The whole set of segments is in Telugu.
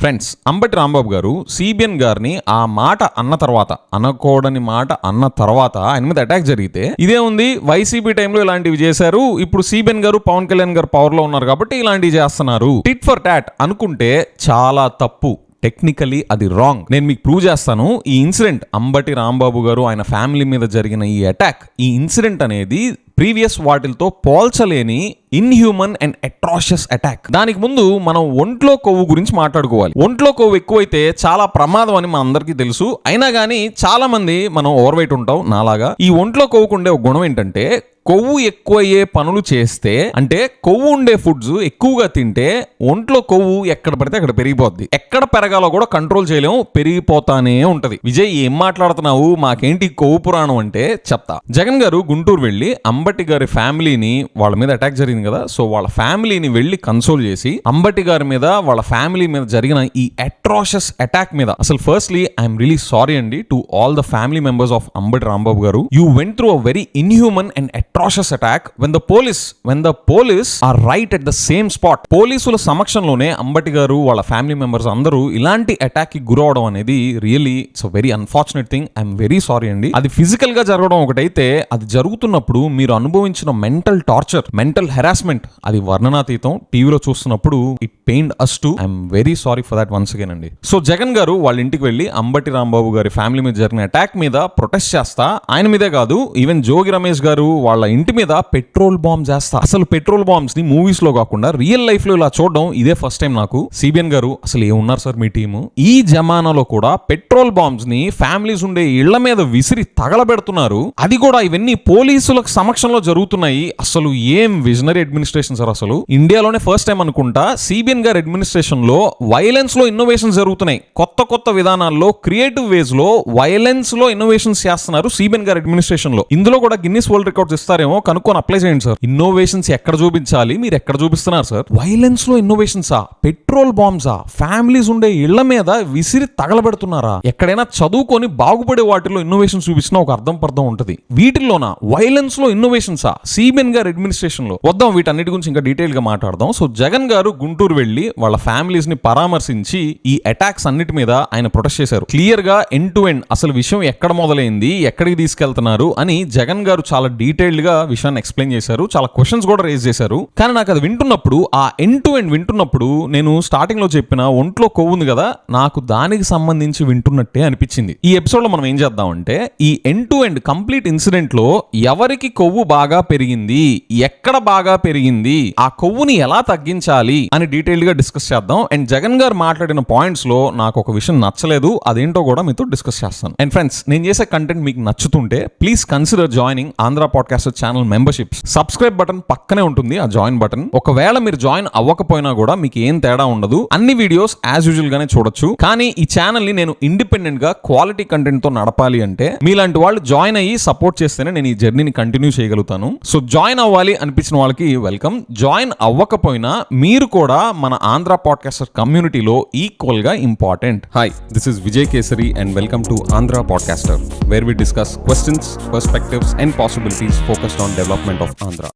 ఫ్రెండ్స్, అంబటి రాంబాబు గారు సిబిఎన్ గారిని ఆ మాట అన్న తర్వాత, అనకూడని మాట అన్న తర్వాత ఆయన మీద అటాక్ జరిగితే ఇదే ఉంది, వైసీపీ టైంలో ఇలాంటివి చేశారు, ఇప్పుడు సిబిఎన్ గారు పవన్ కళ్యాణ్ గారు పవర్ లో ఉన్నారు కాబట్టి ఇలాంటివి చేస్తున్నారు, టిట్ ఫర్ టాట్ అనుకుంటే చాలా తప్పు. టెక్నికలీ అది రాంగ్. నేను మీకు ప్రూవ్ చేస్తాను. ఈ ఇన్సిడెంట్, అంబటి రాంబాబు గారు ఆయన ఫ్యామిలీ మీద జరిగిన ఈ అటాక్, ఈ ఇన్సిడెంట్ అనేది ప్రీవియస్ వాటిలతో పోల్చలేని ఇన్హ్యూమన్ అండ్ అట్రాషియస్ అటాక్. దానికి ముందు మనం ఒంట్లో కొవ్వు గురించి మాట్లాడుకోవాలి. ఒంట్లో కొవ్వు ఎక్కువైతే చాలా ప్రమాదం అని మన అందరికీ తెలుసు. అయినా కానీ చాలా మంది మనం ఓవర్ వెయిట్ ఉంటాం నాలాగా. ఈ ఒంట్లో కొవ్వుకు ఉండే ఒక గుణం ఏంటంటే, కొవ్వు ఎక్కువయ్యే పనులు చేస్తే, అంటే కొవ్వు ఉండే ఫుడ్స్ ఎక్కువగా తింటే ఒంట్లో కొవ్వు ఎక్కడ పడితే అక్కడ పెరిగిపోద్ది. ఎక్కడ పెరగాలో కూడా కంట్రోల్ చేయలేము, పెరిగిపోతానే ఉంటది. విజయ్, ఏం మాట్లాడుతున్నావు, మాకేంటి కొవ్వు పురాణం అంటే చెప్తా. జగన్ గారు గుంటూరు వెళ్ళి అంబటి గారి ఫ్యామిలీని, వాళ్ళ మీద అటాక్ జరిగింది కదా, సో వాళ్ళ ఫ్యామిలీని వెళ్ళి కన్సోల్ చేసి అంబటి గారి మీద, వాళ్ళ ఫ్యామిలీ మీద జరిగిన ఈ అట్రాషియస్ అటాక్ మీద అసలు ఫస్ట్లీ ఐఎమ్ రియలీ సారీ అండి to all the family members of Ambati Rambabu గారు. You went through a very inhuman and atrocious attack when the police are right at the same spot. పోలీసుల సమక్షంలోనే అంబటి గారు వాళ్ళ ఫ్యామిలీ మెంబర్స్ అందరూ ఇలాంటి అటాక్ కి గురవడం అనేది really it's a very unfortunate thing. I'm very sorry అండి. అది ఫిజికల్ గా జరగడం ఒకటైతే, అది జరుగుతున్నప్పుడు మీరు అనుభవించిన మెంటల్ టార్చర్, మెంటల్ హెరాస్మెంట్, అది వర్ణనాతీతం. టీవీలో చూస్తున్నప్పుడు it pained us too. I'm very sorry for that once again అండి. సో జగన్ గారు వాళ్ళ ఇంటికి వెళ్ళి అంబటి రాంబాబు గారి ఫ్యామిలీ మీద జరిగిన అటాక్ మీద ప్రొటెస్ట్ చేస్తా, ఆయన మీదే కాదు ఈవెన్ జోగి రమేష్ గారు వాళ్ళ ఇంటి మీద పెట్రోల్ బాంబ్ చేస్తా. అసలు పెట్రోల్ బాంబ్స్ ని మూవీస్ లో కాకుండా రియల్ లైఫ్ లో ఇలా చూడడం ఇదే ఫస్ట్ టైం నాకు. సిబిఎన్ గారు, అసలు ఏమున్నారు సార్ మీ టీము? ఈ జమానాలో కూడా పెట్రోల్ బాంబ్స్ ని ఫ్యామిలీస్ ఉండే ఇళ్ల మీద విసిరి తగలబెడుతున్నారు. అది కూడా ఇవన్నీ పోలీసులకు సమక్షంలో జరుగుతున్నాయి. అసలు ఏం విజనరీ అడ్మినిస్ట్రేషన్ సార్. అసలు ఇండియాలోనే ఫస్ట్ టైం అనుకుంటా సిబిఎన్ గారి అడ్మినిస్ట్రేషన్ లో వైలెన్స్ లో ఇన్నోవేషన్స్ జరుగుతున్నాయి. కొత్త కొత్త విధానాల్లో, క్రియేటివ్ వేస్ లో వైలెన్స్ లో ఇన్నోవేషన్స్ చేస్తున్నారు సిబిఎన్ గారి అడ్మినిస్ట్రేషన్ లో. ఇందులో కూడా గిన్నిస్ వరల్డ్ రికార్డ్స్ ఇస్తారేమో, కనుక్కొని అప్లై చేయండి సార్. ఇన్నోవేషన్స్ ఎక్కడ చూపించాలి, మీరు ఎక్కడ చూపిస్తున్నారు సార్? వైలెన్స్ లో ఇన్నోవేషన్సా, పెట్రోల్ బాంబ్సా, ఫ్యామిలీస్ ఉండే ఇళ్ల మీద విసిరి తగలబెడుతున్నారా? ఎక్కడైనా చదువుకొని బాగుపడే వాటిలో ఇన్నోవేషన్ చూపించినా ఒక అర్థం పర్థం ఉంటుంది. వీటిల్లోనా వైలెన్స్ లో ఇన్నోవేషన్సా సిబిఎన్ గారి అడ్మినిస్ట్రేషన్ లో? వద్దాం, వీటన్నిటి గురించి ఇంకా డీటెయిల్ గా మాట్లాడదాం. సో జగన్ గారు గుంటూరు వెళ్లి వాళ్ళ ఫ్యామిలీస్ ని పరామర్శించి ఈ అటాక్స్ అన్నిటి మీద ఆయన ప్రొటెస్ట్ చేశారు. క్లియర్ గా ఎండ్ టు ఎండ్ అసలు విషయం ఎక్కడ మొదలైంది, ఎక్కడికి తీసుకెళ్తున్నారు అని జగన్ గారు చాలా డీటెయిల్డ్ గా విషయాన్ని ఎక్స్ప్లెయిన్ చేశారు. చాలా క్వశ్చన్స్ కూడా రేజ్ చేశారు. కానీ నాకు అది వింటున్నప్పుడు, ఆ ఎండ్ టు ఎండ్ వింటున్నప్పుడు, నేను స్టార్టింగ్ లో చెప్పిన ఒంట్లో కొవ్వు ఉంది కదా, నాకు దానికి సంబంధించి వింటున్నట్టే అనిపించింది. ఈ ఎపిసోడ్ లో మనం ఏం చేద్దామంటే, ఈ end to end complete incident లో ఎవరికి కొవ్వు బాగా పెరిగింది, ఎక్కడ బాగా పెరిగింది, ఆ కొవ్వుని ఎలా తగ్గించాలి అని డీటెయిల్డ్ గా డిస్కస్ చేద్దాం. అండ్ జగన్ గారు మాట్లాడిన పాయింట్స్ లో నాకు ఒక విషయం నచ్చలేదు, అదేంటో కూడా మీతో డిస్కస్ చేస్తాను. అండ్ ఫ్రెండ్స్, నేను చేసే కంటెంట్ మీకు నచ్చుతుంటే please consider joining Andhra podcaster channel memberships. Subscribe button పక్కనే ఉంటుంది, ఆ జాయిన్ బటన్. ఒకవేళ మీరు జాయిన్ అవ్వకపోయినా కూడా మీకు ఏం తేడా ఉండదు, అన్ని వీడియోస్ యాజ్ యూజువల్ గానే చూడొచ్చు. కానీ ఈ ఛానల్ ని నేను ఇండిపెండెంట్ గా క్వాలిటీ కంటెంట్ తో నడపాలి అంటే మీలాంటి వాళ్ళు జాయిన్ అయ్యి సపోర్ట్ చేస్తేనే నేను ఈ జర్నీని కంటిన్యూ చేయగలుగుతాను. సో జాయిన్ అవ్వాలి అనిపించిన వాళ్ళకి వెల్కమ్. జాయిన్ అవ్వకపోయినా మీరు కూడా మన ఆంధ్ర పాడ్కాస్టర్ కమ్యూనిటీలో ఈక్వల్ గా important. Hi, this is Vijay Kesari and welcome to Andhra podcaster, where we discuss questions, perspectives and possibilities focused on development of Andhra.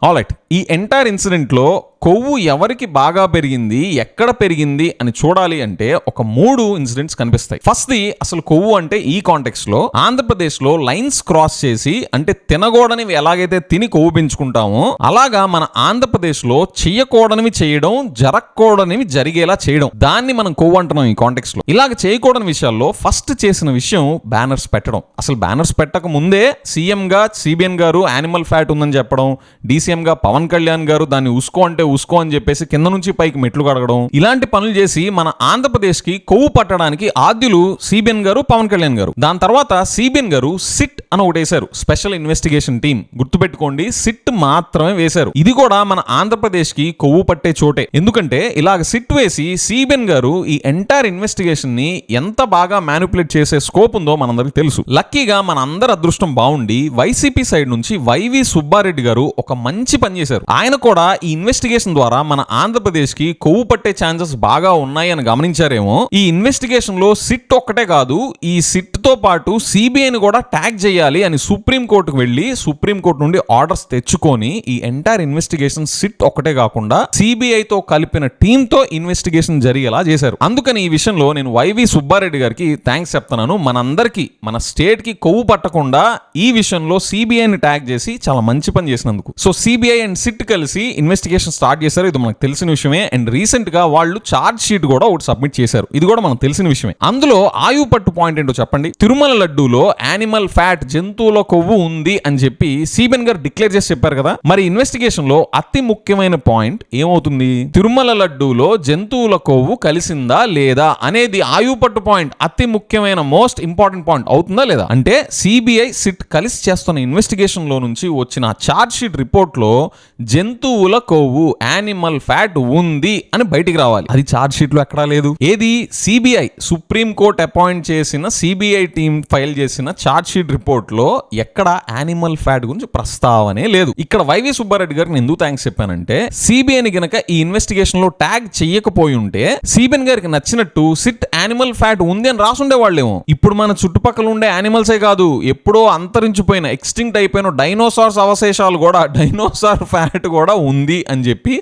All right, ఈ ఎంటైర్ ఇన్సిడెంట్ లో కొవ్వు ఎవరికి బాగా పెరిగింది, ఎక్కడ పెరిగింది అని చూడాలి అంటే ఒక 3 ఇన్సిడెంట్స్ కనిపిస్తాయి. ఫస్ట్ ది, అసలు కొవ్వు అంటే ఈ కాంటెక్స్ట్ లో ఆంధ్రప్రదేశ్ లో లైన్స్ క్రాస్ చేసి, అంటే తినకూడనివి ఎలాగైతే తిని కొవ్వు పెంచుకుంటామో అలాగా మన ఆంధ్రప్రదేశ్ లో చెయ్యకూడనివి చేయడం, జరగకూడనివి జరిగేలా చేయడం, దాన్ని మనం కొవ్వు అంటున్నాం ఈ కాంటెక్స్ట్ లో. ఇలాగ చేయకూడని విషయాల్లో ఫస్ట్ చేసిన విషయం బ్యానర్స్ పెట్టడం. అసలు బ్యానర్స్ పెట్టక ముందే సీఎం గా సిబిఎన్ గారు యానిమల్ ఫ్యాట్ ఉందని చెప్పడం, డీసీఎం గా పవన్ కళ్యాణ్ గారు దాన్ని ఉసుకో అంటే ఉసుకో అని చెప్పేసి కింద నుంచి పైకి మెట్లు కడగడం, ఇలాంటి పనులు చేసి మన ఆంధ్రప్రదేశ్ కి కొవ్వు పట్టడానికి ఆద్యులు సిబిఎన్ గారు, పవన్ కళ్యాణ్ గారు. దాని తర్వాత సిబిఎన్ గారు సిట్ అని ఒకటి వేశారు, స్పెషల్ ఇన్వెస్టిగేషన్ టీమ్. గుర్తుపెట్టుకోండి, సిట్ మాత్రమే వేశారు. ఇది కూడా మన ఆంధ్రప్రదేశ్ కి కొవ్వు పట్టే చోటే. ఎందుకంటే ఇలాగ సిట్ వేసి సిబిఎన్ గారు ఈ ఎంటైర్ ఇన్వెస్టిగేషన్ ని ఎంత బాగా మ్యానిపులేట్ చేసే స్కోప్ ఉందో మనందరికి తెలుసు. లక్కీగా మన అందరి అదృష్టం బాగుండి వైసీపీ సైడ్ నుంచి వైవి సుబ్బారెడ్డి గారు ఒక మంచి పని చేశారు. ఆయన కూడా ఈ ఇన్వెస్టిగేషన్ ద్వారా మన ఆంధ్రప్రదేశ్ కి కొవ్వు పట్టే ఛాన్సెస్ బాగా ఉన్నాయి అని గమనించారేమో. ఈ ఇన్వెస్టిగేషన్ లో సిట్ ఒక్కటే కాదు, ఈ సిట్ తో పాటు సిబిఐని కూడా ట్యాగ్ చేయాలి అని సుప్రీంకోర్టుకు వెళ్లి సుప్రీంకోర్టు నుండి ఆర్డర్స్ తెచ్చుకొని ఈ ఎంటైర్ ఇన్వెస్టిగేషన్ సిట్ ఒకటే కాకుండా సిబిఐతో కలిపిన టీమ్ తో ఇన్వెస్టిగేషన్ జరిగేలా చేశారు. అందుకని ఈ విషయంలో నేను వైవి సుబ్బారెడ్డి గారికి థ్యాంక్స్ చెప్తున్నాను. మనందరికీ మన స్టేట్ కి కొవ్వు పట్టకుండా ఈ విషయంలో సిబిఐని ట్యాగ్ చేసి చాలా మంచి పని చేసినందుకు. సో సిబిఐ అండ్ సిట్ కలిసి ఇన్వెస్టిగేషన్ స్టార్ట్ చేశారు. ఇది మనకు తెలిసిన విషయమే. అండ్ రీసెంట్ గా వాళ్ళు చార్జ్ షీట్ కూడా ఒకటి సబ్మిట్ చేశారు. ఇది కూడా మనకు తెలిసిన విషయమే. అందులో ఆయువు పట్టు పాయింట్ ఏంటో చెప్పండి. తిరుమల లడ్డూలో యానిమల్ ఫ్యాట్, జంతువుల కొవ్వు ఉంది అని చెప్పి సిబిఎన్ గారు డిక్లేర్ చేసి చెప్పారు కదా. మరి ఇన్వెస్టిగేషన్ లో అతి ముఖ్యమైన పాయింట్ ఏమవుతుంది? తిరుమల లడ్డూలో జంతువుల కొవ్వు కలిసిందా లేదా అనేది ఆయువు పట్టు పాయింట్, అతి ముఖ్యమైన మోస్ట్ ఇంపార్టెంట్ పాయింట్ అవుతుందా లేదా? అంటే సిబిఐ సిట్ కలిసి చేస్తున్న ఇన్వెస్టిగేషన్ లో నుంచి వచ్చిన చార్జ్ షీట్ రిపోర్ట్ లో జంతువుల కొవ్వు, యానిమల్ ఫ్యాట్ ఉంది అని బయటికి రావాలి. అది చార్జ్ షీట్ లో ఎక్కడా లేదు. ఏది? సిబిఐ, సుప్రీం కోర్ట్ అపాయింట్ చేసిన సిబిఐ టీం ఫైల్ చేసిన చార్జ్ షీట్ రిపోర్ట్ లో ఎక్కడ యానిమల్ ఫ్యాట్ గురించి ప్రస్తావనే లేదు. ఇక్కడ వైవి సుబ్బారెడ్డి గారికి ఎందుకు థ్యాంక్స్ చెప్పానంటే, సిబిఐని గనక ఈ ఇన్వెస్టిగేషన్ లో ట్యాగ్ చెయ్యకపోయి ఉంటే సిబిఎన్ గారికి నచ్చినట్టు సిట్ యానిమల్ ఫ్యాట్ ఉంది అని రాసుండే వాళ్ళేమో. ఇప్పుడు మన చుట్టుపక్కల ఉండే యానిమల్సే కాదు, ఎప్పుడో అంతరించిపోయిన ఎక్స్టింక్ట్ అయిపోయిన డైనోసార్స్ అవశేషాలు కూడా, డైనోసార్ ఫ్యాట్ కూడా ఉంది అని చెప్పి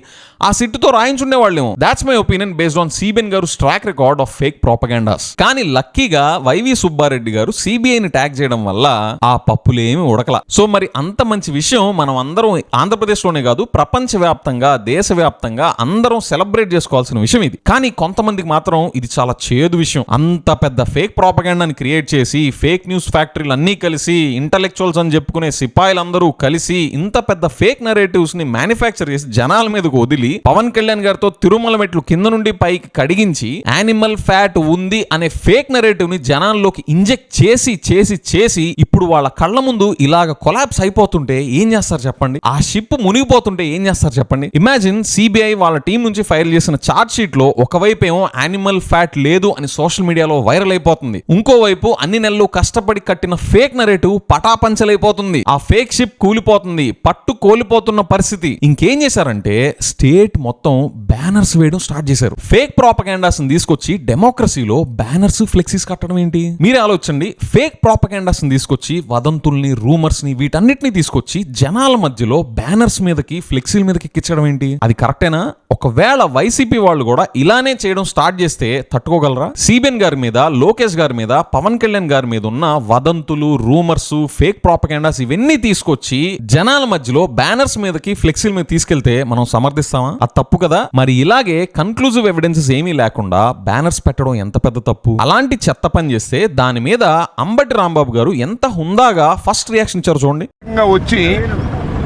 ఆ సిట్టుతో రాయించుండే వాళ్ళేమో. That's my opinion based on CBN గారు ట్రాక్ రికార్డ్ ఆఫ్ ఫేక్ ప్రాపగాండాస్. కానీ లక్కీగా వైవి సుబ్బారెడ్డి గారు సిబిఐని ట్యాగ్ చేయడం వల్ల ఆ పప్పులేమి ఉడకల. సో మరి అంత మంచి విషయం మనం అందరం ఆంధ్రప్రదేశ్ లోనే కాదు, ప్రపంచ వ్యాప్తంగా, దేశవ్యాప్తంగా అందరం సెలబ్రేట్ చేసుకోవాల్సిన విషయం ఇది. కానీ కొంతమందికి మాత్రం ఇది చాలా చేదు విషయం. అంత పెద్ద ఫేక్ ప్రాపగాండాని క్రియేట్ చేసి, ఫేక్ న్యూస్ ఫ్యాక్టరీలు అన్ని కలిసి, ఇంటలెక్చువల్స్ అని చెప్పుకునే సిపాయిలందరూ కలిసి ఇంత పెద్ద ఫేక్ నరేటివ్స్ ని మ్యానుఫ్యాక్చర్ చేసి జనాల మీదకు వదిలి పవన్ కళ్యాణ్ గారితో తిరుమల మెట్లు కింద నుండి పైకి కడిగించి యానిమల్ ఫ్యాట్ ఉంది అనే ఫేక్ నరేటివ్ ని జనాల్లోకి ఇంజెక్ట్ చేసి చేసి చేసి ఇప్పుడు వాళ్ళ కళ్ళ ముందు ఇలాగ కొలాప్స్ అయిపోతుంటే ఏం చేస్తారు చెప్పండి? ఆ షిప్ మునిగిపోతుంటే ఏం చేస్తారు చెప్పండి? ఇమాజిన్ సిబిఐ వాళ్ళ టీం నుంచి ఫైల్ చేసిన చార్జ్ షీట్ లో ఒకవైపు ఏమో యానిమల్ ఫ్యాట్ లేదు అని సోషల్ మీడియాలో వైరల్ అయిపోతుంది, ఇంకోవైపు అన్ని నెలలు కష్టపడి కట్టిన ఫేక్ నరేటివ్ పటాపంచలైపోతుంది, ఆ ఫేక్ షిప్ కూలిపోతుంది, పట్టు కోల్పోతున్న పరిస్థితి. ఇంకేం చేశారంటే స్టేట్ మొత్తం బ్యానర్స్ వేయడం స్టార్ట్ చేశారు. ఫేక్ ప్రాపగాండాస్ తీసుకొచ్చి డెమోక్రసీలో బ్యానర్స్, ఫ్లెక్సీస్ కట్టడం ఏంటి? మీరే ఆలోచించండి. ఫేక్ ప్రాపగాండాస్ తీసుకొచ్చి వదంతుల్ని, రూమర్స్ ని, వీటన్నిటిని తీసుకొచ్చి జనాల మధ్యలో బ్యానర్స్ మీదకి, ఫ్లెక్సీల మీదకి ఎక్కించడం ఏంటి? అది కరెక్టేనా? ఒకవేళ వైసీపీ వాళ్ళు కూడా ఇలానే చేయడం స్టార్ట్ చేస్తే తట్టుకోగలరా? సిబిఎన్ గారి మీద, లోకేష్ గారి మీద, పవన్ కళ్యాణ్ గారి మీద ఉన్న వదంతులు, రూమర్స్, ఫేక్ ప్రాపగాండాస్ ఇవన్నీ తీసుకొచ్చి జనాల మధ్యలో బ్యానర్స్ మీదకి, ఫ్లెక్సీల మీద తీసుకెళ్తే మనం సమర్థిస్తామా? అది తప్పు కదా. మరి ఇలాగే కన్క్లూజివ్ ఎవిడెన్సెస్ ఏమీ లేకుండా బ్యానర్స్ పెట్టడం ఎంత పెద్ద తప్పు. అలాంటి చెత్త పని చేస్తే దాని మీద అంబటి రాంబాబు గారు ఎంత హుందాగా ఫస్ట్ రియాక్షన్ ఇచ్చారు చూడండి. వచ్చి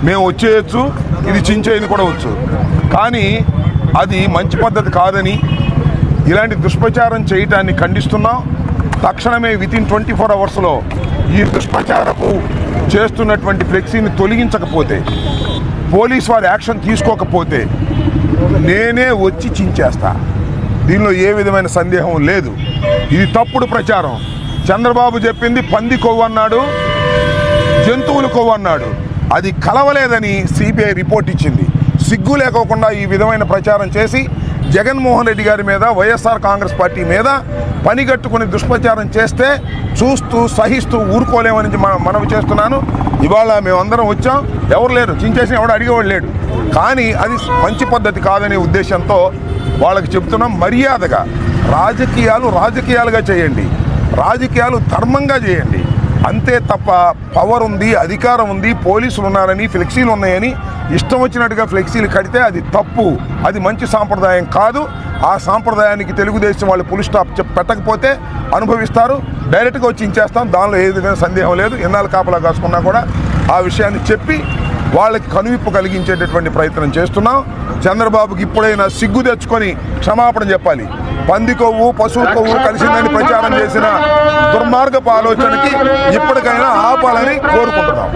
మేము వచ్చేయచ్చు, ఇది చించేది కూడా వచ్చు, కానీ అది మంచి పద్ధతి కాదని, ఇలాంటి దుష్ప్రచారం చేయటాన్ని ఖండిస్తున్నాం. తక్షణమే వితిన్ 24 అవర్స్లో ఈ దుష్ప్రచారపు చేస్తున్నటువంటి ఫ్లెక్సీని తొలగించకపోతే, పోలీస్ వారి యాక్షన్ తీసుకోకపోతే నేనే వచ్చి చించేస్తా. దీనిలో ఏ విధమైన సందేహం లేదు. ఇది తప్పుడు ప్రచారం. చంద్రబాబు చెప్పింది పంది కొవ్వు అన్నాడు, జంతువుల కొవ్వు అన్నాడు. అది కలవలేదని సిబిఐ రిపోర్ట్ ఇచ్చింది. సిగ్గు లేకోకుండా ఈ విధమైన ప్రచారం చేసి జగన్మోహన్ రెడ్డి గారి మీద, వైఎస్ఆర్ కాంగ్రెస్ పార్టీ మీద పనిగట్టుకుని దుష్ప్రచారం చేస్తే చూస్తూ సహిస్తూ ఊరుకోలేమని మనవి చేస్తున్నాను. ఇవాళ మేమందరం వచ్చాం, ఎవరు లేరు, చించేసిన ఎవడు అడిగేవాడు లేడు. కానీ అది మంచి పద్ధతి కాదనే ఉద్దేశంతో వాళ్ళకి చెప్తున్నాం. మర్యాదగా రాజకీయాలుగా చేయండి, రాజకీయాలు ధర్మంగా చేయండి. అంతే తప్ప పవర్ ఉంది, అధికారం ఉంది, పోలీసులు ఉన్నారని, ఫ్లెక్సీలు ఉన్నాయని ఇష్టం వచ్చినట్టుగా ఫ్లెక్సీలు కడితే అది తప్పు. అది మంచి సాంప్రదాయం కాదు. ఆ సాంప్రదాయానికి తెలుగుదేశం వాళ్ళు ఫుల్ స్టాప్ పెట్టకపోతే అనుభవిస్తారు. డైరెక్ట్గా వచ్చి ఇచ్చేస్తాం, దానిలో ఏ విధమైన సందేహం లేదు. ఎన్నాళ్ళు కాపలా కాసుకున్నా కూడా ఆ విషయాన్ని చెప్పి వాళ్ళకి కనువిప్పు కలిగించేటటువంటి ప్రయత్నం చేస్తున్నాం. చంద్రబాబుకి ఇప్పుడైనా సిగ్గు తెచ్చుకొని క్షమాపణ చెప్పాలి. పంది కొవ్వు, పశువు కొవ్వు కలిసిందని ప్రచారం చేసిన దుర్మార్గపు ఆలోచనకి ఇప్పటికైనా ఆపాలని కోరుకుంటున్నాం.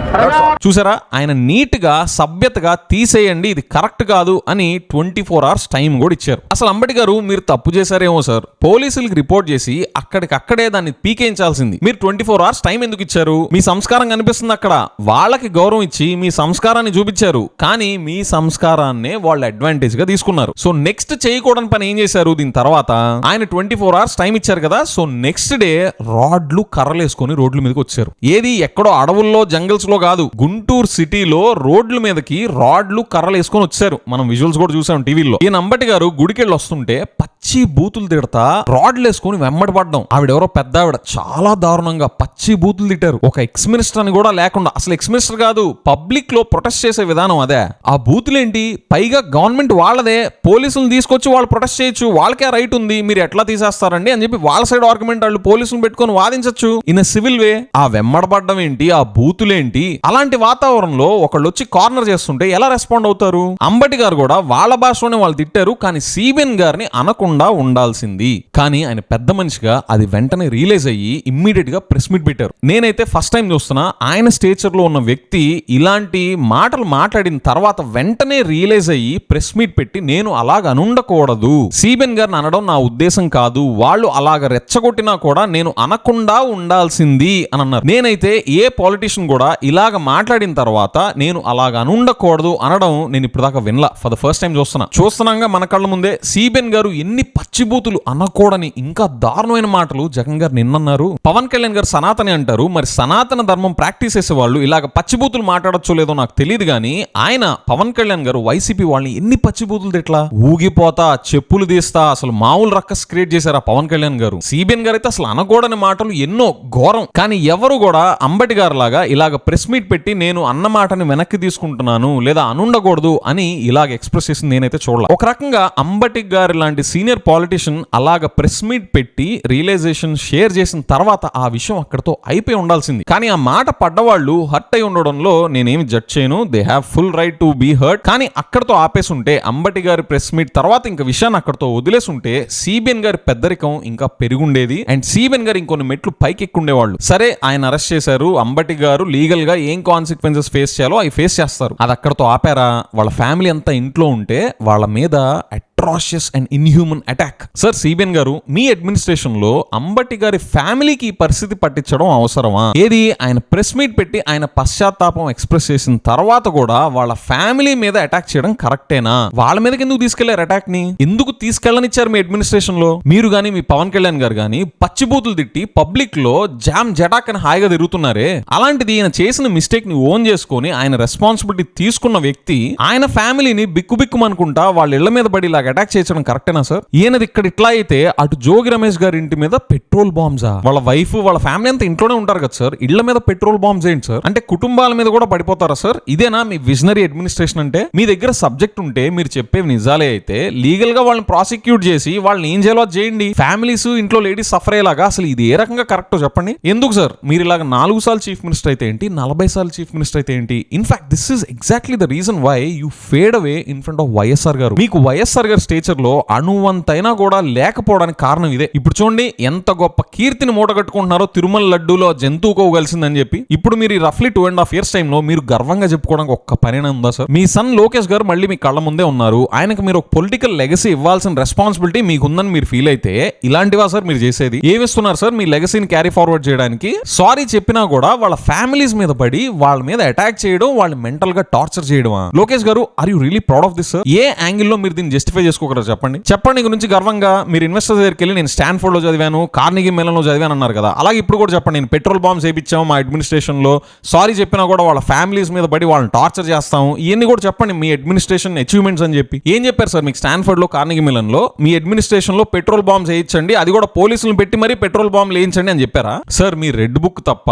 చూసారా, ఆయన నీట్ గా, సభ్యతగా తీసేయండి, ఇది కరెక్ట్ కాదు అని 24 hours టైం కూడా ఇచ్చారు. అసలు అంబటి గారు, మీరు తప్పు చేశారేమో సార్, పోలీసులకు రిపోర్ట్ చేసి అక్కడికక్కడే దాన్ని పీకేయించాల్సింది. మీరు 24 hours టైం ఎందుకు ఇచ్చారు? మీ సంస్కారం కనిపిస్తుంది అక్కడ. వాళ్ళకి గౌరవం ఇచ్చి మీ సంస్కారాన్ని చూపించారు, కానీ మీ సంస్కారాన్నే వాళ్ళు అడ్వాంటేజ్ గా తీసుకున్నారు. సో నెక్స్ట్ చేయకూడని పని ఏం చేశారు? దీని తర్వాత తర్వాత ఆయన 24 hours టైం ఇచ్చారు కదా, సో నెక్స్ట్ డే రాడ్లు కర్రలేసుకొని రోడ్ల మీదకి వచ్చారు. ఏది ఎక్కడో అడవుల్లో జంగల్స్ లో కాదు, గుంటూరు సిటీలో రోడ్ల మీదకి రాడ్లు కర్రలు వేసుకొని వచ్చారు. మనం విజువల్స్ కూడా చూసాం టీవీలో. ఈయన అంబటి గారు గుడికెళ్ళి వస్తుంటే పచ్చి బూతులు తిడతా రాడ్లు వేసుకొని వెంబడి పడ్డం. ఆవిడెవరో పెద్ద ఆవిడ చాలా దారుణంగా పచ్చి బూతులు తిట్టారు. ఒక ఎక్స్ మినిస్టర్ అని కూడా లేకుండా, అసలు ఎక్స్ మినిస్టర్ కాదు, పబ్లిక్ లో ప్రొటెస్ట్ చేసే విధానం అదే. ఆ బూతులేంటి, పైగా గవర్నమెంట్ వాళ్ళదే, పోలీసులు తీసుకొచ్చి వాళ్ళు ప్రొటెస్ట్ చేయొచ్చు, వాళ్ళకే రైట్ ఉంది, మీరు ఎట్లా తీసేస్తారండి అని చెప్పి వాళ్ళ సైడ్ ఆర్గ్యుమెంట్ వాళ్ళు పోలీసులు పెట్టుకొని వాదించచ్చు ఇన్ సివిల్ వే. ఆ వెంబడబడ్డం ఏంటి, ఆ బూతులేంటి, అలాంటి వాతావరణంలో ఒకళ్ళు వచ్చి కార్నర్ చేస్తుంటే ఎలా రెస్పాండ్ అవుతారు? అంబటి గారు కూడా వాళ్ళ భాషలోనే వాళ్ళు తిట్టారు, కానీ సిబిఎన్ గారిని అనకుండా ఉండాల్సింది. కానీ ఆయన పెద్ద మనిషిగా అది వెంటనే రియలైజ్ అయ్యి ఇమ్మీడియట్ గా ప్రెస్ మీట్ పెట్టారు. నేనైతే ఫస్ట్ టైం చూస్తున్నా ఆయన స్టేచర్ లో ఉన్న వ్యక్తి ఇలాంటి మాటలు మాట్లాడిన తర్వాత వెంటనే రియలైజ్ అయ్యి ప్రెస్ మీట్ పెట్టి నేను అలాగ అనుండకూడదు, సిబిఎన్ గారిని అనడం నా ఉద్దేశం కాదు, వాళ్ళు అలాగ రెచ్చగొట్టినా కూడా నేను అనకుండా ఉండాల్సింది అని అన్నారు. నేనైతే ఏ పాలిటిషియన్ కూడా ఇలాగ మాట్లాడిన తర్వాత నేను అలాగ అనుండకూడదు అనడం నేను ఇప్పుడు దాకా వినలా, ఫర్ ద ఫస్ట్ టైం చూస్తున్నాగా మన కళ్ళ ముందే సిబిఎన్ గారు ఎన్ని పచ్చిబూతులు అనకూడని ఇంకా దారుణమైన మాటలు జగన్ గారు నిన్నన్నారు. పవన్ కళ్యాణ్ గారు సనాతని అంటారు, మరి సనాతన ధర్మం ప్రాక్టీస్ చేసే వాళ్ళు ఇలాగ పచ్చిబూతులు మాట్లాడచ్చో లేదో నాకు తెలియదు, కానీ ఆయన పవన్ కళ్యాణ్ గారు వైసీపీ వాళ్ళని ఎన్ని పచ్చిబూతులు తిట్లా, ఊగిపోతా, చెప్పులు తీస్తా, అసలు మామూలు రక్కస్ క్రియేట్ చేశారు ఆ పవన్ కళ్యాణ్ గారు. సిబిఎన్ గారు అయితే అసలు అనకూడని మాటలు ఎన్నో ఘోరం. కానీ ఎవరు కూడా అంబటి గారు లాగా ఇలాగ ప్రెస్ మీట్ పెట్టి నేను అన్న మాటని వెనక్కి తీసుకుంటున్నాను లేదా అనుండకూడదు అని ఇలాగ ఎక్స్ప్రెస్ చేసింది నేనైతే చూడలే. ఒక రకంగా అంబటి గారు లాంటి సీనియర్ పాలిటిషియన్ అలాగ ప్రెస్ మీట్ పెట్టి రియలైజేషన్ షేర్ చేసిన తర్వాత ఆ విషయం అక్కడతో అయిపోయి ఉండాల్సింది. కానీ ఆ మాట పడ్డవాళ్ళు హర్ట్ అయి ఉండడంలో నేనేమి జడ్జ్ చేయను, they have full right to be hurt. కానీ అక్కడతో ఆపేసి ఉంటే, అంబటి గారి ప్రెస్ మీట్ తర్వాత ఇంకా విషయాన్ని అక్కడతో వదిలేసి ఉంటే సిబిఎన్ గారి పెద్దరికం ఇంకా పెరుగుండేది అండ్ సిబిఎన్ గారు ఇంకొన్ని మెట్లు పైకి ఎక్కుండేవాళ్ళు. సరే ఆయన అరెస్ట్ చేశారు, అంబటి గారు లీగల్ గా ఏం కాన్సిక్వెన్సెస్ ఫేస్ చేయాలో అవి ఫేస్ చేస్తారు. అది అక్కడతో ఆపారా? వాళ్ళ ఫ్యామిలీ అంతా ఇంట్లో ఉంటే వాళ్ళ మీద atrocious and inhuman attack. Sir CBN గారు, మీ అడ్మినిస్ట్రేషన్ లో అంబటి గారి ఫ్యామిలీకి ఈ పరిస్థితి పట్టించడం అవసరమా? ఏది ఆయన ప్రెస్ మీట్ పెట్టి ఆయన పశ్చాత్తాపం ఎక్స్ప్రెస్ చేసిన తర్వాత కూడా వాళ్ళ ఫ్యామిలీ మీద అటాక్ చేయడం కరెక్టేనా? వాళ్ళ మీదకి ఎందుకు తీసుకెళ్లారు అటాక్ ని? ఎందుకు తీసుకెళ్ళనిచ్చారు మీ అడ్మినిస్ట్రేషన్ లో? మీరు గానీ మీ పవన్ కళ్యాణ్ గారు గానీ పచ్చిబూతులు తిట్టి పబ్లిక్ లో జామ్ జటాక్ అని హాయిగా తిరుగుతున్నారే, అలాంటిది ఈయన చేసిన మిస్టేక్ ని ఓన్ చేసుకొని ఆయన రెస్పాన్సిబిలిటీ తీసుకున్న వ్యక్తి ఆయన ఫ్యామిలీని బిక్కుబిక్కుమనుకుంటా వాళ్ళ ఇళ్ల మీద పడి అటాక్ చేయడం కరెక్టేనా సార్? ఈయనది ఇక్కడ ఇట్లా అయితే అటు జోగి రమేష్ గారి ఇంటి మీద పెట్రోల్ బాంబ్సా? వాళ్ళ వైఫ్ వాళ్ళ ఫ్యామిలీ అంతా ఇంట్లోనే ఉంటారు కదా సార్, ఇళ్ల మీద పెట్రోల్ బాంబ్స్ ఏంటి సార్? అంటే కుటుంబాల మీద కూడా పడిపోతారా సార్? ఇదేనా మీ విజనరీ అడ్మినిస్ట్రేషన్ అంటే? మీ దగ్గర సబ్జెక్ట్ ఉంటే మీరు చెప్పేవి నిజాలే అయితే లీగల్ గా వాళ్ళని ప్రాసిక్యూట్ చేసి వాళ్ళని ఏం చేయాలో చేయండి. ఫ్యామిలీస్ ఇంట్లో లేడీస్ సఫర్ అయ్యేలాగా అసలు ఇది ఏ రకంగా కరెక్టో చెప్పండి. ఎందుకు సార్ మీరు ఇలాగ 4 సార్లు చీఫ్ మినిస్టర్ అయితే ఏంటి, 40 సార్లు చీఫ్ మినిస్టర్ అయితే ఏంటి? In fact this is exactly the reason why you fade away in front of YSR garu. మీకు వైఎస్ఆర్ గారు స్టేచర్ లో అణువంతైనా కూడా లేకపోవడానికి కారణం ఇదే. ఇప్పుడు చూడండి ఎంత గొప్ప కీర్తిని మూటగట్టుకుంటున్నారో తిరుమల లడ్డూలో జంతువుకో కలిసిందని చెప్పి. ఇప్పుడు మీరు రఫ్లీ 2.5 years టైమ్ లో మీరు గర్వంగా చెప్పుకోవడానికి ఒక్క పనేనా ఉందా సార్? మీ సన్ లోకేష్ గారు మళ్ళీ మీ కళ్ళ ముందే ఉన్నారు, ఆయనకు మీరు ఒక పొలిటికల్ లెగసీ ఇవ్వాల్సిన రెస్పాన్సిబిలిటీ మీకుందని మీరు ఫీల్ అయితే ఇలాంటివా సార్ మీరు చేసేది? ఏమిస్తున్నారు సార్ మీ లెగసీని క్యారీ ఫార్వర్డ్ చేయడానికి? సారీ చెప్పినా కూడా వాళ్ళ ఫ్యామిలీస్ మీద పడి వాళ్ళ మీద అటాక్ చేయడం, వాళ్ళని మెంటల్ గా టార్చర్ చేయడమా? Lokesh garu, are you really proud of this sir? ఏ యాంగిల్ లో మీరు దీన్ని జస్టిఫై చేసుకోగలరు చెప్పండి గురించి గర్వంగా. మీరు ఇన్వెస్టర్స్ దగ్గరికి వెళ్ళి నేను స్టాన్ఫోర్డ్ లో చదివాను, కార్నెగీ మెలన్ లో చదివాను అన్నారు కదా, అలాగే ఇప్పుడు కూడా చెప్పండి నేను పెట్రోల్ బాంబ్స్ వేయించాము మా అడ్మినిస్ట్రేషన్ లో, సారీ చెప్పినా కూడా వాళ్ళ ఫ్యామిలీస్ మీద పడి వాళ్ళని టార్చర్ చేస్తాము, ఇవన్నీ కూడా చెప్పండి మీ అడ్మినిస్ట్రేషన్ అచీవ్మెంట్స్ అని చెప్పి. ఏం చెప్పారు సార్ మీకు స్టాన్ఫోర్డ్ లో కార్నెగీ మెలన్ లో మీ అడ్మినిస్ట్రేషన్ లో పెట్రోల్ బాంబ్స్ వేయించండి, అది కూడా పోలీసులను పెట్టి మరీ పెట్రోల్ బాంబ్లు వేయించండి అని చెప్పారా సార్? మీ రెడ్ బుక్ తప్ప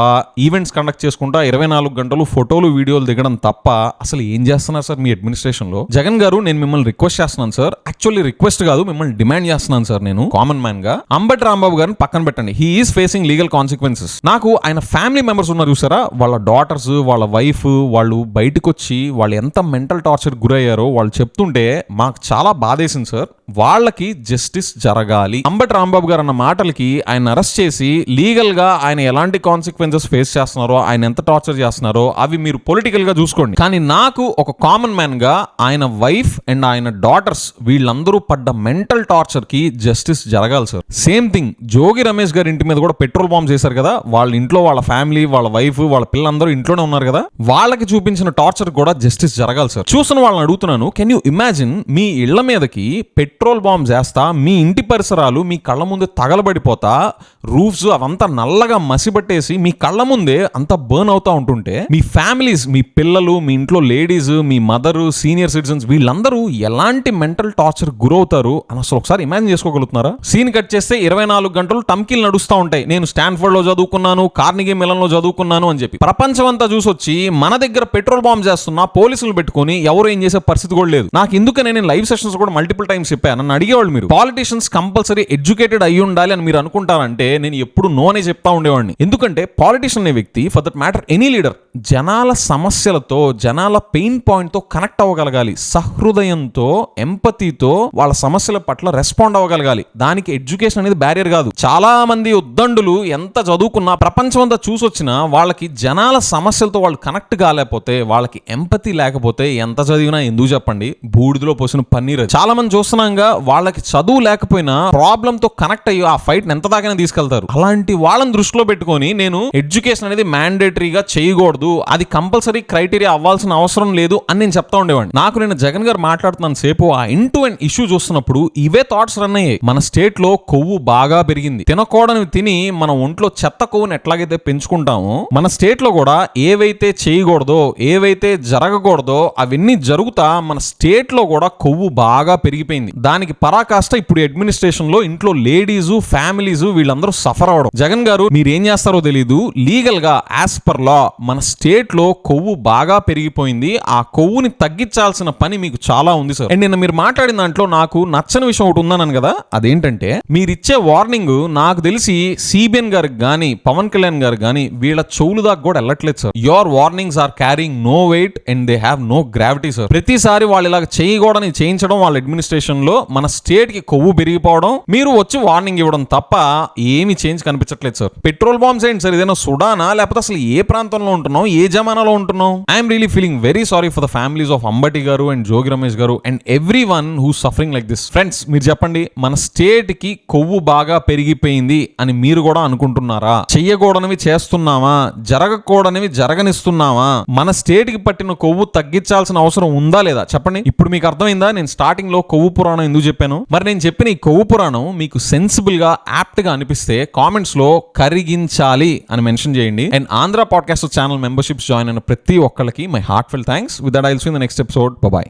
ఈవెంట్స్ కండక్ట్ చేసుకుంటా 24 గంటలు ఫోటోలు వీడియోలు దిగడం తప్ప అసలు ఏం చేస్తున్నారు సార్ మీ అడ్మినిస్ట్రేషన్ లో? జగన్ గారు, నేను మిమ్మల్ని రిక్వెస్ట్ చేస్తున్నాను సార్, యాక్చువల్లీ రిక్వెస్ట్ కాదు మిమ్మల్ని డిమాండ్ చేస్తున్నాను సార్, నేను కామన్ మ్యాన్ గా. అంబటి రాంబాబు గారిని పక్కన పెట్టండి, he is facing legal consequences. నాకు ఆయన ఫ్యామిలీ మెంబర్స్ ఉన్నారు చూసారా, వాళ్ళ డాటర్స్ వాళ్ళ వైఫ్ వాళ్ళు బయటకు వచ్చి వాళ్ళు ఎంత మెంటల్ టార్చర్ గురయ్యారో వాళ్ళు చెప్తుంటే మాకు చాలా బాధేసింది సార్. వాళ్ళకి జస్టిస్ జరగాలి. అంబటి రాంబాబు గారు అన్న మాటలకి ఆయన అరెస్ట్ చేసి లీగల్ గా ఆయన ఎలాంటి కాన్సిక్వెన్సెస్ ఫేస్ చేస్తున్నారో, ఆయన ఎంత టార్చర్ చేస్తున్నారో అవి మీరు పొలిటికల్ గా చూసుకోండి. కానీ నాకు ఒక కామన్ మ్యాన్ గా ఆయన వైఫ్ అండ్ ఆయన డాటర్స్ వీళ్ళందరూ పడ్డ మెంటల్ టార్చర్ కి జస్టిస్ జరగాలి sir. Same thing Jogi Ramesh గారి ఇంటి మీద కూడా పెట్రోల్ బాంబ్ చేశారు కదా, వాళ్ళ ఇంట్లో వాళ్ళ ఫ్యామిలీ, వాళ్ళ వైఫ్, వాళ్ళ పిల్లలందరూ ఇంట్లోనే ఉన్నారు కదా, వాళ్ళకి చూపించిన టార్చర్ కూడా జస్టిస్ జరగాలి సార్. చూసిన వాళ్ళని అడుగుతున్నాను, కెన్ యూ ఇమాజిన్ మీ ఇళ్ల మీదకి పెట్రోల్ బాంబ్ చేస్తా, మీ ఇంటి పరిసరాలు మీ కళ్ళ ముందే తగలబడిపోతా, రూఫ్స్ అవంతా నల్లగా మసిబట్టేసి మీ కళ్ళ ముందే అంతా బర్న్ అవుతా ఉంటుంటే మీ ఫ్యామిలీస్, మీ పిల్లలు, మీ ఇంట్లో లేడీస్, మీ మదర్, సీనియర్ సిటిజన్స్ వీళ్ళందరూ ఎలాంటి మెంటల్ టార్చర్ గురవుతారు అని అసలు ఒకసారి ఇమాజిన్ చేసుకోగలుగుతున్నారా? సీన్ కట్ చేస్తే 24 గంటలు టమ్కీలు నడుస్తూ ఉంటాయి. నేను స్టాన్ఫర్డ్ లో చదువుకున్నాను, కార్నిగే మెలన్ లో చదువుకున్నాను అని చెప్పి ప్రపంచం అంతా చూసొచ్చి మన దగ్గర పెట్రోల్ బాంబ్ చేస్తున్నా పోలీసులు పెట్టుకొని ఎవరు ఏం చేసే పరిస్థితి కూడా లేదు. నాకు ఎందుకనే నేను లైవ్ సెషన్స్ కూడా మల్టిపుల్ టైమ్స్ చెప్పాను. నన్ను అడిగేవాళ్ళు, మీరు పాలిటిషియన్స్ కంపల్సరీ ఎడ్యుకేటెడ్ అయ్యి ఉండాలి అని మీరు అనుకుంటారంటే నేను ఎప్పుడు నోనే చెప్తా ఉండేవాడిని. ఎందుకంటే పాలిటిషియన్ అనే వ్యక్తి, for that matter any leader, జనాల సమస్యలతో, జనాల పెయిన్ పాయింట్ తో కనెక్ట్ అవ్వగలగాలి, సహృదయంతో, ఎంపతితో వాళ్ళ సమస్యల పట్ల రెస్పాండ్ అవ్వగలగాలి. దానికి ఎడ్యుకేషన్ అనేది బ్యారియర్ కాదు. చాలా మంది ఉద్దండులు ఎంత చదువుకున్నా, ప్రపంచం అంతా చూసొచ్చినా వాళ్ళకి జనాల సమస్యలతో వాళ్ళు కనెక్ట్ కాలేకపోతే, వాళ్ళకి ఎంపతి లేకపోతే ఎంత చదివినా ఎందుకు చెప్పండి, బూడిదలో పోసిన పన్నీర్. చాలా మంది చూస్తున్నాగా వాళ్ళకి చదువు లేకపోయినా ప్రాబ్లం తో కనెక్ట్ అయ్యి ఆ ఫైట్ ఎంత దాకా తీసుకెళ్తారు. అలాంటి వాళ్ళని దృష్టిలో పెట్టుకొని నేను ఎడ్యుకేషన్ అనేది మ్యాండేటరీగా చేయకూడదు, అది కంపల్సరీ క్రైటీరియా అవ్వాల్సిన అవసరం లేదు అని నేను చెప్తా ఉండేవాడిని. నాకు నేను జగన్ గారు మాట్లాడుతున్నాను సేపు ఆ ఎండ్ టు ఎండ్ ఇష్యూ చూస్తున్నప్పుడు ఇవే థాట్స్ రన్ అయ్యాయి. మన స్టేట్ లో కొవ్వు బాగా పెరిగింది. తినకూడనివి తిని మన ఒంట్లో చెత్త కొవ్వుని ఎట్లాగైతే పెంచుకుంటామో మన స్టేట్ లో కూడా ఏవైతే చేయకూడదో, ఏవైతే జరగకూడదో అవన్నీ జరుగుతా మన స్టేట్ లో కూడా కొవ్వు బాగా పెరిగిపోయింది. దానికి పరాకాష్ట ఇప్పుడు అడ్మినిస్ట్రేషన్ లో ఇంట్లో లేడీస్, ఫ్యామిలీస్ వీళ్ళందరూ సఫర్ అవడం. జగన్ గారు మీరేం చేస్తారో తెలీదు, లీగల్ గా యాజ్ పర్ లా మన స్టేట్ లో కొవ్వు బాగా పెరిగిపోయింది. ఆ కొవ్వుని తగ్గించాల్సిన పని మీకు చాలా ఉంది సార్. అండ్ నిన్న మీరు మాట్లాడిన దాంట్లో నాకు నచ్చని విషయం ఒకటి ఉందన్నాను కదా, అదేంటంటే మీరిచ్చే వార్నింగ్ నాకు తెలిసి సిబిఎన్ గారికి గానీ, పవన్ కళ్యాణ్ గారికి గానీ వీళ్ళ చెవులు దాకా కూడా వెళ్ళట్లేదు sir. Your warnings are carrying no weight and they have no gravity sir. ప్రతిసారి వాళ్ళు ఇలాగ చేయకూడని చేయించడం వాళ్ళ అడ్మినిస్ట్రేషన్ లో మన స్టేట్ కి కొవ్వు పెరిగిపోవడం, మీరు వచ్చి వార్నింగ్ ఇవ్వడం తప్ప ఏమి చేంజ్ కనిపించట్లేదు సార్. పెట్రోల్ బాంబ్స్ ఏంటి సార్, ఇదేనా సుడానా, లేకపోతే అసలు ఏ ప్రాంతంలో ఉంటున్నాం, ఏ జమానాలో ఉంటున్నాం? I'm really feeling very sorry for the families of Ambati గారు అండ్ జోగి రమేష్ గారు and every one who suffering like this. Friends మీరు చెప్పండి, మన స్టేట్ కి కొవ్వు బాగా పెరిగిపోయింది అని మీరు కూడా అనుకుంటున్నారా? చెయ్యకూడనివి చేస్తున్నావా, జరగకూడనివి జరగనిస్తున్నావా? మన స్టేట్ కి పట్టిన కొవ్వు తగ్గించాల్సిన అవసరం ఉందా లేదా చెప్పండి. ఇప్పుడు మీకు అర్థమైందా నేను స్టార్టింగ్ లో కొవ్వు పురాణం ఎందుకు చెప్పాను? మరి నేను చెప్పిన ఈ కొవ్వు పురాణం మీకు సెన్సిబుల్ గా, యాప్ట్ గా అనిపిస్తే కామెంట్స్ లో కరిగించాలి అని మెన్షన్ చేయండి. And Andhra podcast channel memberships join అయిన ప్రతి ఒక్కరికి my heartful thanks. With that I will see in the next episode. By.